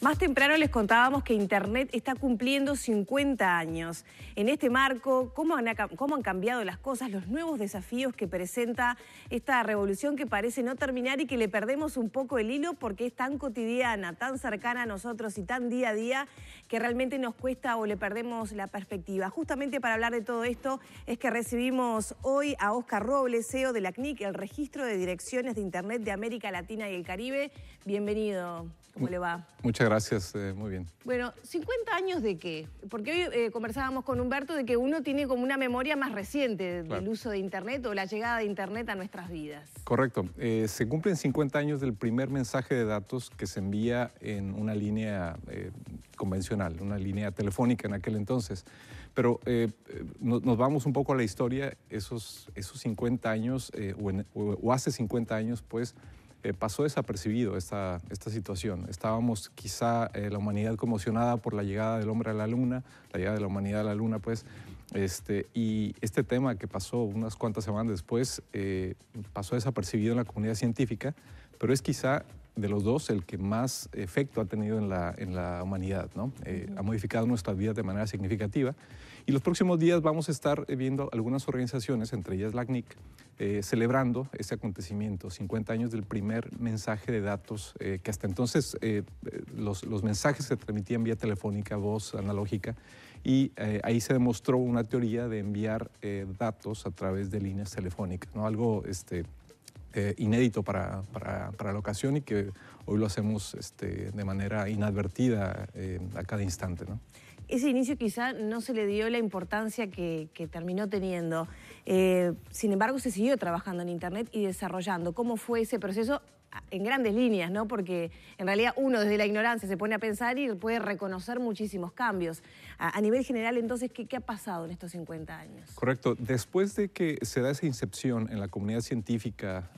Más temprano les contábamos que Internet está cumpliendo 50 años. En este marco, ¿cómo han cambiado las cosas, los nuevos desafíos que presenta esta revolución que parece no terminar y que le perdemos un poco el hilo porque es tan cotidiana, tan cercana a nosotros y tan día a día que realmente nos cuesta o le perdemos la perspectiva? Justamente para hablar de todo esto es que recibimos hoy a Óscar Robles, CEO de la CNIC, el Registro de Direcciones de Internet de América Latina y el Caribe. Bienvenido. ¿Cómo le va? Muchas gracias, muy bien. Bueno, ¿50 años de qué? Porque hoy conversábamos con Humberto de que uno tiene como una memoria más reciente del uso de Internet o la llegada de Internet a nuestras vidas. Correcto. Se cumplen 50 años del primer mensaje de datos que se envía en una línea convencional, una línea telefónica en aquel entonces. Pero nos vamos un poco a la historia, esos 50 años, o hace 50 años, pues, pasó desapercibido esta situación. Estábamos quizá la humanidad conmocionada por la llegada del hombre a la luna, la llegada de la humanidad a la luna, pues, y este tema que pasó unas cuantas semanas después pasó desapercibido en la comunidad científica, pero es quizá de los dos el que más efecto ha tenido en la humanidad, ¿no? Ha modificado nuestras vidas de manera significativa. Y los próximos días vamos a estar viendo algunas organizaciones, entre ellas la CNIC, celebrando ese acontecimiento, 50 años del primer mensaje de datos, que hasta entonces los mensajes se transmitían vía telefónica, voz analógica, y ahí se demostró una teoría de enviar datos a través de líneas telefónicas, ¿no? Algo inédito para la ocasión y que hoy lo hacemos de manera inadvertida a cada instante, ¿no? Ese inicio quizá no se le dio la importancia que terminó teniendo. Sin embargo, se siguió trabajando en Internet y desarrollando. ¿Cómo fue ese proceso? En grandes líneas, ¿no? Porque en realidad uno desde la ignorancia se pone a pensar y puede reconocer muchísimos cambios. A nivel general, entonces, ¿qué ha pasado en estos 50 años? Correcto. Después de que se da esa incepción en la comunidad científica,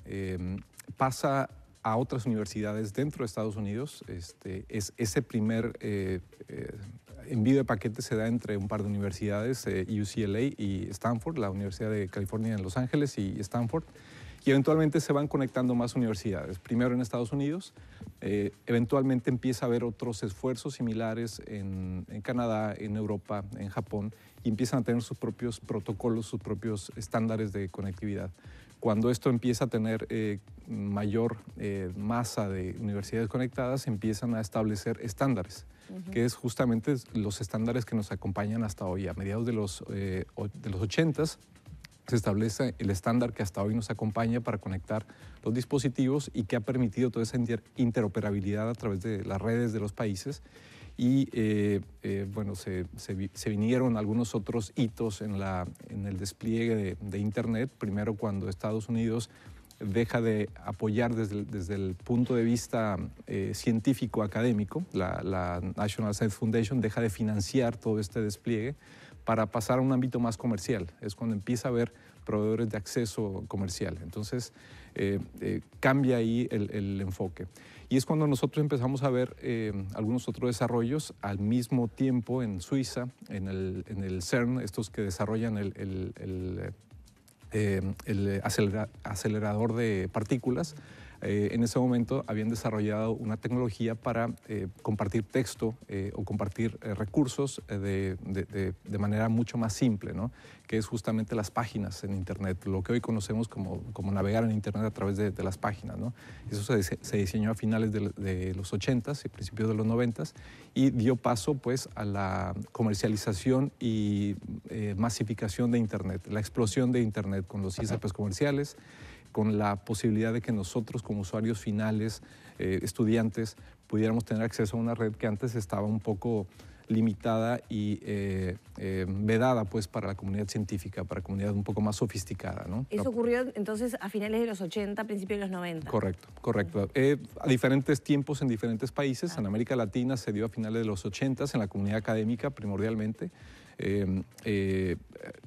pasa a otras universidades dentro de Estados Unidos. Ese primer envío de paquetes se da entre un par de universidades, UCLA y Stanford, la Universidad de California en Los Ángeles y Stanford, y eventualmente se van conectando más universidades. Primero en Estados Unidos, eventualmente empieza a haber otros esfuerzos similares en Canadá, en Europa, en Japón, y empiezan a tener sus propios protocolos, sus propios estándares de conectividad. Cuando esto empieza a tener mayor masa de universidades conectadas, empiezan a establecer estándares, que es justamente los estándares que nos acompañan hasta hoy. A mediados de los 80s se establece el estándar que hasta hoy nos acompaña para conectar los dispositivos y que ha permitido toda esa interoperabilidad a través de las redes de los países. Y bueno, se vinieron algunos otros hitos en el despliegue de Internet. Primero, cuando Estados Unidos deja de apoyar desde el punto de vista científico académico, la National Science Foundation deja de financiar todo este despliegue para pasar a un ámbito más comercial. Es cuando empieza a haber proveedores de acceso comercial. Entonces, cambia ahí el enfoque. Y es cuando nosotros empezamos a ver algunos otros desarrollos al mismo tiempo en Suiza, en el CERN, estos que desarrollan el acelerador de partículas. En ese momento habían desarrollado una tecnología para compartir texto o compartir recursos de manera mucho más simple, ¿no? Que es justamente las páginas en Internet, lo que hoy conocemos como navegar en Internet a través de las páginas, ¿no? Eso se diseñó a finales de los 80s y principios de los 90s y dio paso, pues, a la comercialización y masificación de Internet, la explosión de Internet con los ISPs comerciales, con la posibilidad de que nosotros como usuarios finales, estudiantes, pudiéramos tener acceso a una red que antes estaba un poco limitada y vedada, pues, para la comunidad científica, para la comunidad un poco más sofisticada, ¿no? Eso ocurrió entonces a finales de los 80, principios de los 90. Correcto, correcto. A diferentes tiempos en diferentes países. En América Latina se dio a finales de los 80s, en la comunidad académica primordialmente.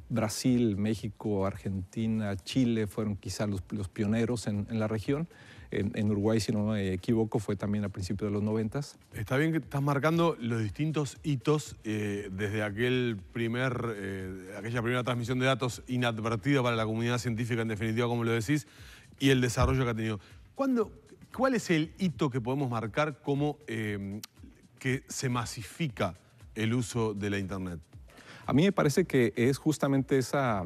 Brasil, México, Argentina, Chile fueron quizá los pioneros en la región. En Uruguay, si no me equivoco, fue también a principios de los 90s. Está bien que estás marcando los distintos hitos desde aquella primera transmisión de datos inadvertida para la comunidad científica, en definitiva, como lo decís, y el desarrollo que ha tenido. ¿Cuál es el hito que podemos marcar como que se masifica el uso de la Internet? A mí me parece que es justamente esa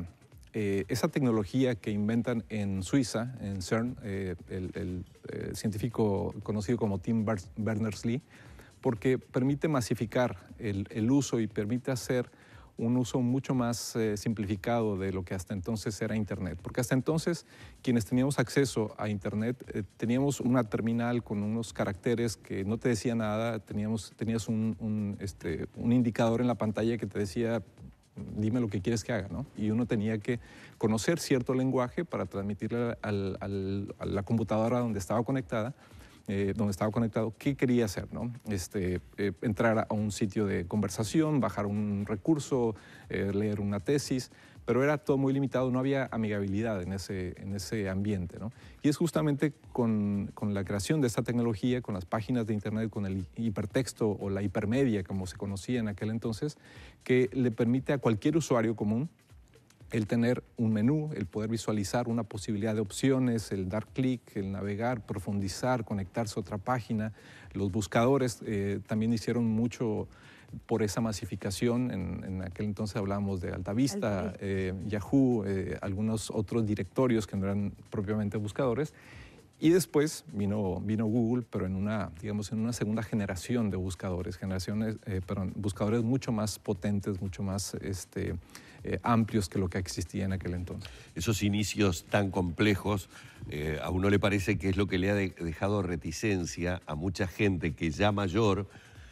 tecnología que inventan en Suiza, en CERN, el científico conocido como Tim Berners-Lee, porque permite masificar el uso y permite hacer un uso mucho más simplificado de lo que hasta entonces era Internet. Porque hasta entonces, quienes teníamos acceso a Internet, teníamos una terminal con unos caracteres que no te decía nada, tenías un indicador en la pantalla que te decía, dime lo que quieres que haga, ¿no? Y uno tenía que conocer cierto lenguaje para transmitirle a la computadora donde estaba conectado, qué quería hacer, ¿no? Entrar a un sitio de conversación, bajar un recurso, leer una tesis, pero era todo muy limitado, no había amigabilidad en ese ambiente, ¿no? Y es justamente con la creación de esta tecnología, con las páginas de Internet, con el hipertexto o la hipermedia, como se conocía en aquel entonces, que le permite a cualquier usuario común el tener un menú, el poder visualizar una posibilidad de opciones, el dar clic, el navegar, profundizar, conectarse a otra página. Los buscadores también hicieron mucho por esa masificación. En aquel entonces hablábamos de Altavista, Yahoo, algunos otros directorios que no eran propiamente buscadores. Y después vino Google, pero en una segunda generación de buscadores, buscadores mucho más potentes, mucho más amplios que lo que existía en aquel entonces. Esos inicios tan complejos, a uno le parece que es lo que le ha dejado reticencia a mucha gente que ya mayor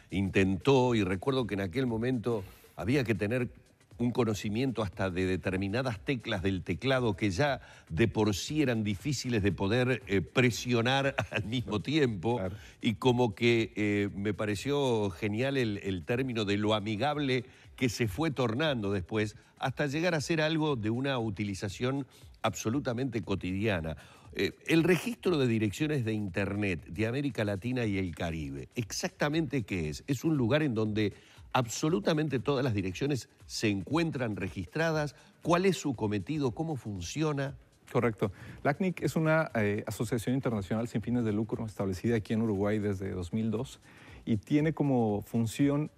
intentó, y recuerdo que en aquel momento había que tener un conocimiento hasta de determinadas teclas del teclado que ya de por sí eran difíciles de poder presionar al mismo tiempo. Claro. Y como que me pareció genial el término de lo amigable que se fue tornando después hasta llegar a ser algo de una utilización absolutamente cotidiana. El registro de direcciones de Internet de América Latina y el Caribe, ¿exactamente qué es? Es un lugar en donde absolutamente todas las direcciones se encuentran registradas. ¿Cuál es su cometido? ¿Cómo funciona? Correcto. La ACNIC es una asociación internacional sin fines de lucro establecida aquí en Uruguay desde 2002 y tiene como función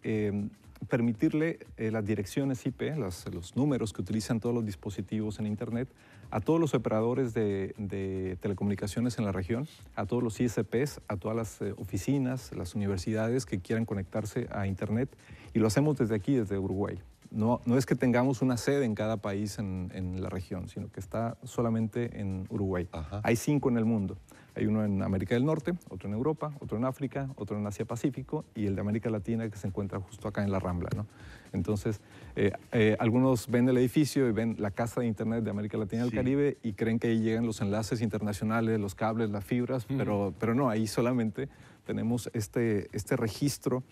permitirle las direcciones IP, los números que utilizan todos los dispositivos en Internet, a todos los operadores de telecomunicaciones en la región, a todos los ISPs, a todas las oficinas, las universidades que quieran conectarse a Internet, y lo hacemos desde aquí, desde Uruguay. No es que tengamos una sede en cada país en la región, sino que está solamente en Uruguay. Ajá. Hay 5 en el mundo. Hay uno en América del Norte, otro en Europa, otro en África, otro en Asia-Pacífico y el de América Latina que se encuentra justo acá en la Rambla, ¿no? Entonces, algunos ven el edificio y ven la casa de Internet de América Latina y el Caribe y creen que ahí llegan los enlaces internacionales, los cables, las fibras, pero no, ahí solamente tenemos este registro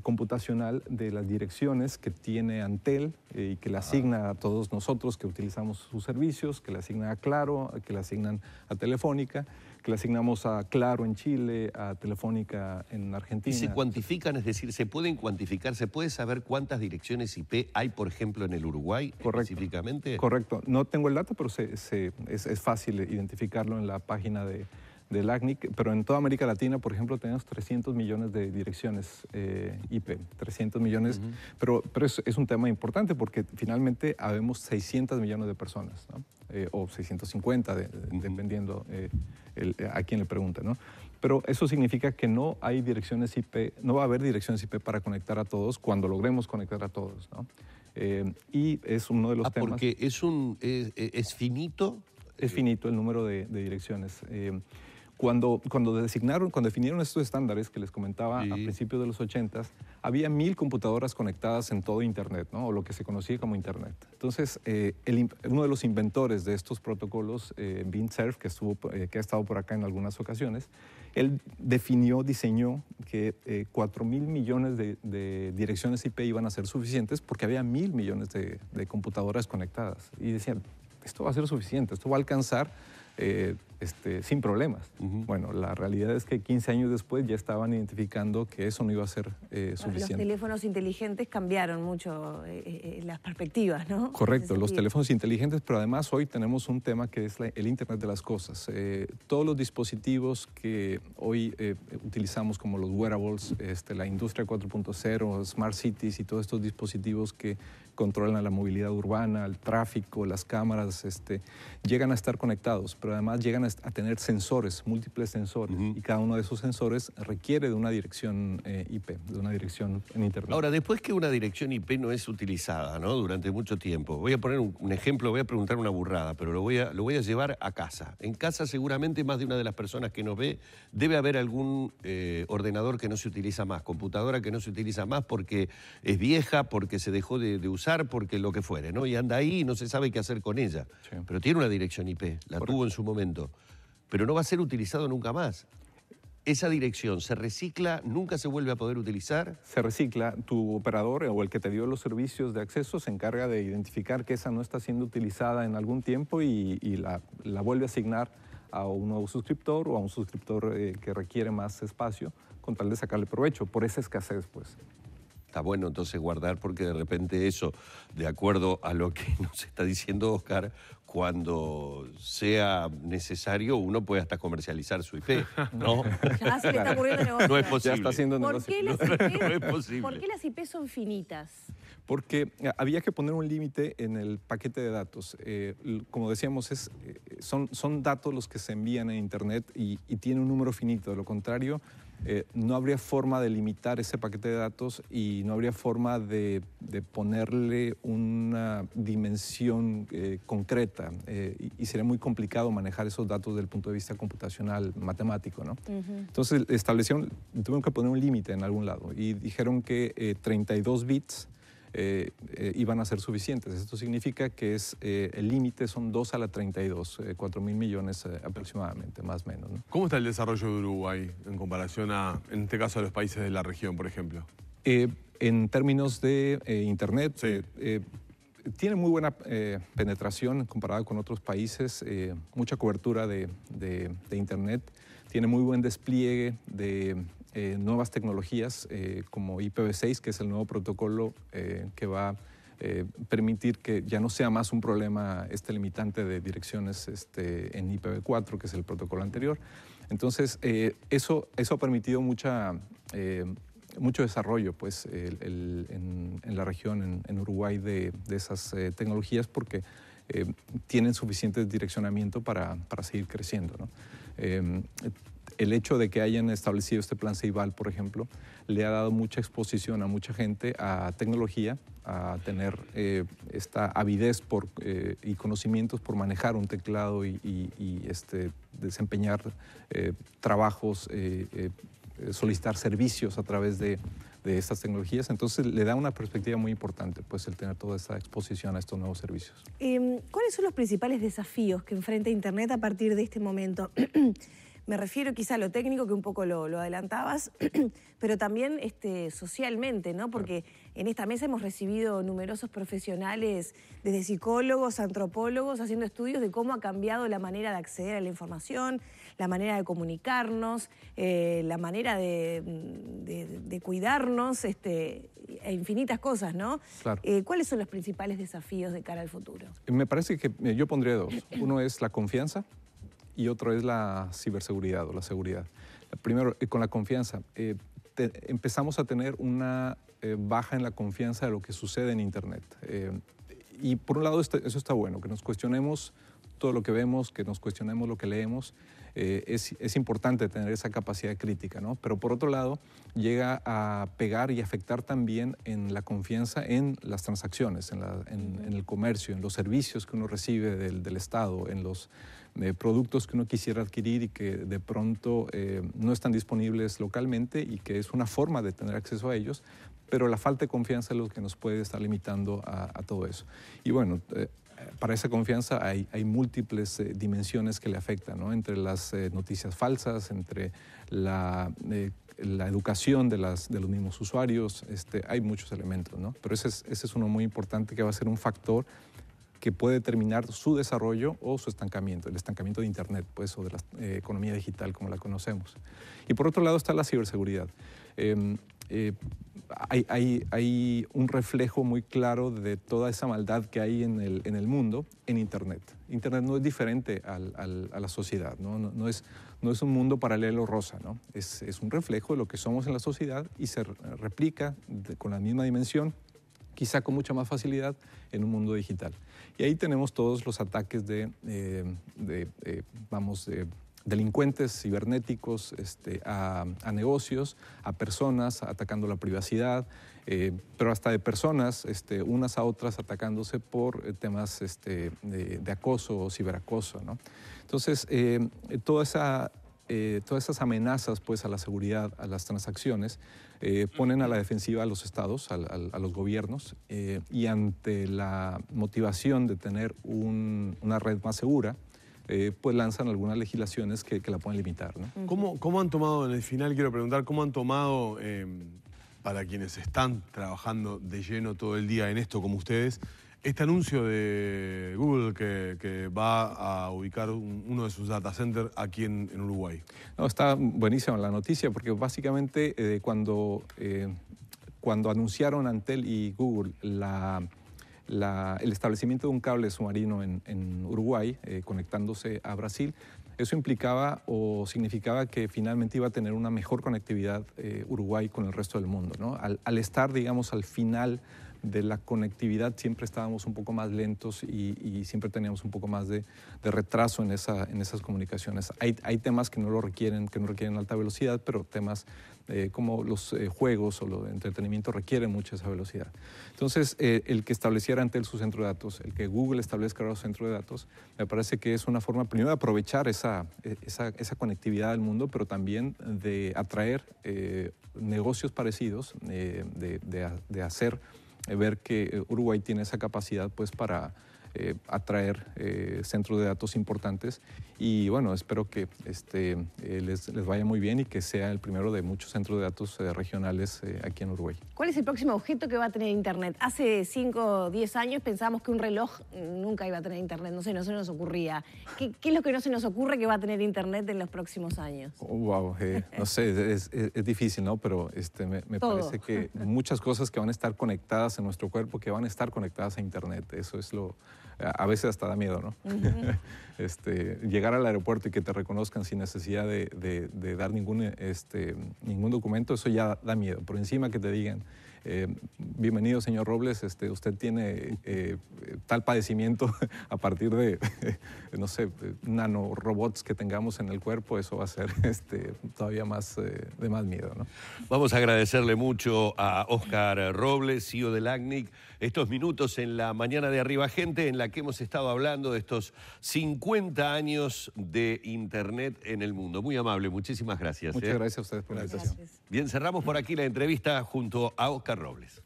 computacional de las direcciones que tiene Antel y que le asigna a todos nosotros que utilizamos sus servicios, que le asigna a Claro, que le asignan a Telefónica, que le asignamos a Claro en Chile, a Telefónica en Argentina. ¿Y se cuantifican? Es decir, ¿se pueden cuantificar? ¿Se puede saber cuántas direcciones IP hay, por ejemplo, en el Uruguay específicamente? Correcto. No tengo el dato, pero es fácil identificarlo en la página del ACNIC, pero en toda América Latina, por ejemplo, tenemos 300 millones de direcciones IP, 300 millones, pero es un tema importante porque finalmente habemos 600 millones de personas, ¿no? O 650, dependiendo a quién le pregunte, ¿no? Pero eso significa que no hay direcciones IP, no va a haber direcciones IP para conectar a todos cuando logremos conectar a todos, ¿no? Y es uno de los temas... Porque es finito. Es finito el número de direcciones. Cuando definieron estos estándares que les comentaba a principios de los 80s, había 1000 computadoras conectadas en todo Internet, ¿no? O lo que se conocía como Internet. Entonces, uno de los inventores de estos protocolos, Vint Cerf, que ha estado por acá en algunas ocasiones, él diseñó que 4.000 millones de direcciones IP iban a ser suficientes porque había 1.000 millones de computadoras conectadas. Y decían, esto va a ser suficiente, esto va a alcanzar sin problemas. Bueno, la realidad es que 15 años después ya estaban identificando que eso no iba a ser suficiente. Los teléfonos inteligentes cambiaron mucho las perspectivas, ¿no? Correcto, los teléfonos inteligentes, pero además hoy tenemos un tema que es el Internet de las cosas. Todos los dispositivos que hoy utilizamos como los wearables, la industria 4.0, Smart Cities y todos estos dispositivos que controlan la movilidad urbana, el tráfico, las cámaras, llegan a estar conectados, pero además llegan a tener sensores, múltiples sensores, y cada uno de esos sensores requiere de una dirección IP, de una dirección en Internet. Ahora, después que una dirección IP no es utilizada, ¿no?, durante mucho tiempo, voy a poner un ejemplo, voy a preguntar una burrada, pero lo voy a llevar a casa. En casa seguramente más de una de las personas que nos ve debe haber algún ordenador que no se utiliza más, computadora que no se utiliza más porque es vieja, porque se dejó de usar, porque lo que fuere, ¿no? Y anda ahí y no se sabe qué hacer con ella. Sí. Pero tiene una dirección IP, la tuvo en su momento, pero no va a ser utilizado nunca más. ¿Esa dirección se recicla, nunca se vuelve a poder utilizar? Se recicla. Tu operador o el que te dio los servicios de acceso se encarga de identificar que esa no está siendo utilizada en algún tiempo y la vuelve a asignar a un nuevo suscriptor o a un suscriptor que requiere más espacio con tal de sacarle provecho por esa escasez, pues. Está bueno entonces guardar porque de repente eso, de acuerdo a lo que nos está diciendo Oscar, cuando sea necesario uno puede hasta comercializar su IP, ¿no? Ya se le está ocurriendo negocio. No es posible. Ya está haciendo ¿Por qué las no es IP, posible. ¿por qué las IP son finitas? Porque había que poner un límite en el paquete de datos. Como decíamos, son datos los que se envían en Internet y tienen un número finito. De lo contrario, no habría forma de limitar ese paquete de datos y no habría forma de ponerle una dimensión concreta y sería muy complicado manejar esos datos desde el punto de vista computacional, matemático, ¿no? Entonces tuvieron que poner un límite en algún lado y dijeron que 32 bits iban a ser suficientes. Esto significa que el límite son 2 a la 32, 4.000 millones aproximadamente, más o menos, ¿no? ¿Cómo está el desarrollo de Uruguay en comparación en este caso, a los países de la región, por ejemplo? En términos de Internet, sí. Tiene muy buena penetración comparada con otros países, mucha cobertura de Internet, tiene muy buen despliegue de nuevas tecnologías como IPv6, que es el nuevo protocolo que va a permitir que ya no sea más un problema limitante de direcciones en IPv4, que es el protocolo anterior. Entonces, eso ha permitido mucho desarrollo pues, en la región, en Uruguay, de esas tecnologías porque tienen suficiente direccionamiento para seguir creciendo, ¿no? El hecho de que hayan establecido este plan Ceibal, por ejemplo, le ha dado mucha exposición a mucha gente a tecnología, a tener esta avidez y conocimientos por manejar un teclado y desempeñar trabajos, solicitar servicios a través de estas tecnologías. Entonces le da una perspectiva muy importante, pues, el tener toda esta exposición a estos nuevos servicios. ¿Cuáles son los principales desafíos que enfrenta Internet a partir de este momento? Me refiero quizá a lo técnico, que un poco lo adelantabas, pero también socialmente, ¿no? Porque en esta mesa hemos recibido numerosos profesionales, desde psicólogos, antropólogos, haciendo estudios de cómo ha cambiado la manera de acceder a la información, la manera de comunicarnos, la manera de cuidarnos, e infinitas cosas, ¿no? Claro. ¿Cuáles son los principales desafíos de cara al futuro? Me parece que yo pondría dos. Uno es la confianza y otro es la ciberseguridad o la seguridad. Primero, con la confianza. Empezamos a tener una baja en la confianza de lo que sucede en Internet. Y por un lado, eso está bueno, que nos cuestionemos todo lo que vemos, que nos cuestionemos lo que leemos. Es importante tener esa capacidad crítica, ¿no? Pero por otro lado, llega a pegar y afectar también en la confianza en las transacciones, en el comercio, en los servicios que uno recibe del Estado, en los productos que uno quisiera adquirir y que de pronto no están disponibles localmente y que es una forma de tener acceso a ellos, pero la falta de confianza es lo que nos puede estar limitando a todo eso. Y bueno, para esa confianza hay múltiples dimensiones que le afectan, ¿no? Entre las noticias falsas, entre la educación de los mismos usuarios, hay muchos elementos, ¿no? Pero ese es uno muy importante que va a ser un factor que puede determinar su desarrollo o su estancamiento, el estancamiento de Internet, pues, o de la economía digital como la conocemos. Y por otro lado está la ciberseguridad. Hay un reflejo muy claro de toda esa maldad que hay en el mundo en Internet. Internet no es diferente a la sociedad, no es un mundo paralelo rosa, ¿no? Es un reflejo de lo que somos en la sociedad y se replica con la misma dimensión, quizá con mucha más facilidad, en un mundo digital. Y ahí tenemos todos los ataques de delincuentes cibernéticos a negocios, a personas, atacando la privacidad, pero hasta de personas unas a otras atacándose por temas de acoso o ciberacoso, ¿no? Entonces, todas esas amenazas, pues, a la seguridad, a las transacciones, ponen a la defensiva a los estados, a los gobiernos, y ante la motivación de tener una red más segura, pues lanzan algunas legislaciones que la pueden limitar, ¿no? ¿Cómo han tomado, en el final quiero preguntar, cómo han tomado, para quienes están trabajando de lleno todo el día en esto como ustedes, este anuncio de Google que va a ubicar uno de sus data centers aquí en Uruguay? No, está buenísima la noticia porque básicamente cuando anunciaron Antel y Google el establecimiento de un cable submarino en Uruguay, conectándose a Brasil, eso implicaba o significaba que finalmente iba a tener una mejor conectividad Uruguay con el resto del mundo, ¿no? Al estar, digamos, al final de la conectividad siempre estábamos un poco más lentos y siempre teníamos un poco más de retraso en esas comunicaciones. Hay temas que no requieren alta velocidad, pero temas como los juegos o el entretenimiento requieren mucha esa velocidad. Entonces, el que estableciera Antel su centro de datos, el que Google establezca ahora su centro de datos, me parece que es una forma, primero, de aprovechar esa conectividad del mundo, pero también de atraer negocios parecidos, de hacer ver que Uruguay tiene esa capacidad, pues, para atraer centros de datos importantes y bueno, espero que les vaya muy bien y que sea el primero de muchos centros de datos regionales aquí en Uruguay. ¿Cuál es el próximo objeto que va a tener Internet? Hace 5 o 10 años pensábamos que un reloj nunca iba a tener Internet, no se nos ocurría. ¿Qué es lo que no se nos ocurre que va a tener Internet en los próximos años? Wow, no sé, es difícil, ¿no? Pero me parece que muchas cosas que van a estar conectadas en nuestro cuerpo, que van a estar conectadas a Internet, eso es a veces hasta da miedo, ¿no? Llegar al aeropuerto y que te reconozcan sin necesidad de dar ningún documento, eso ya da miedo. Por encima que te digan, bienvenido, señor Robles, usted tiene tal padecimiento a partir de, no sé, nanorobots que tengamos en el cuerpo, eso va a ser todavía más de más miedo, ¿no? Vamos a agradecerle mucho a Óscar Robles, CEO del ACNIC, estos minutos en la mañana de Arriba Gente, en la que hemos estado hablando de estos 50 años de Internet en el mundo. Muy amable, muchísimas gracias. Muchas gracias a ustedes por la invitación. Bien, cerramos por aquí la entrevista junto a Óscar Robles.